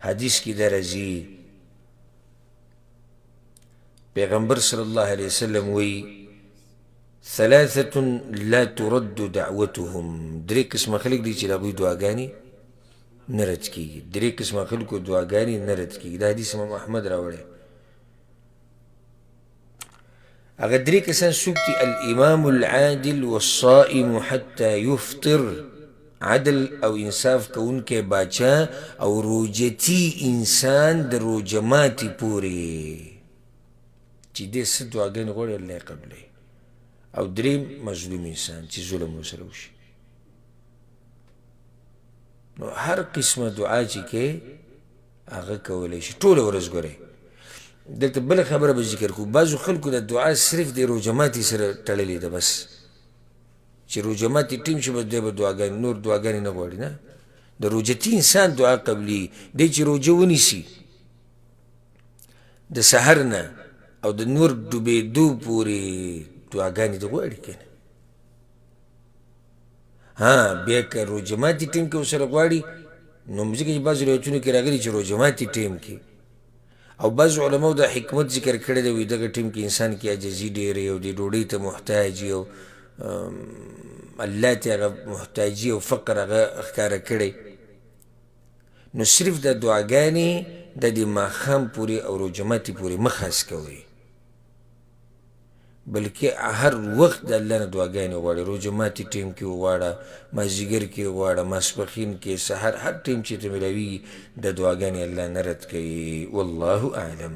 حدیث کی در ازی پیغمبر صلی اللہ علیہ وسلم وی ثلاثة لا ترد دعوتهم درې قسمه خلق دی چې د هغوی دعاګانې نه رد کېږي درې قسمه خلکو دعاګانې نه رد کېږي دا حدیث امام احمد راوړی هغه درې کسان څوک دي الامام العادل والصائم حتى يفطر عدل او انصاف کوونکی باچا او روجتي انسان د روجه ماتې پورې چې دې څه دعاګانې غواړي الله یې قبلوي او دریم مظلوم انسان چې ظلم ورسره وشي نو هر قسمه دعا چې کې هغه کولی شي ټوله ورځ ګورئ دلته بله خبره به ذکر کړو بعضو خلکو د دعا صرف د روژه ماتي سره تړلې ده بس چې روژه ماتي ټیم شي بس دی به دعاګانې نور دعاګانې نه غواړي نه د روژتي انسان دعا قبلي دی چې روژه ونیسي د سحر نه او د نور ډوبېدو پورې دعاګانې د غواړي که نه ها بیا که روژه ماتي ټیم کې ورسره غواړي نو ځکه چې بعضو روایتونو کې راغلي چې روژه ماتي ټیم کې او بعض علماو دا حکمت ذکر کړی دی وایي دغه ټیم کې انسان کې عاجزي ډېرې او د ډوډۍ ته محتاج او الله ته هغه محتاجي او فقر هغه ښکاره کړی نو صرف د دعاګانې د دې ماښام پورې او روژه ماتي پورې مه خاص کوئ بلکې هر وخت د الله نه دعاګانې غواړي روژه ماتي ټیم کې وغواړه مازدیګر کې وغواړه ماسپښین کې سحر هر ټیم چې ته میلاویږي د دعاګانې الله نه رد کوي والله اعلم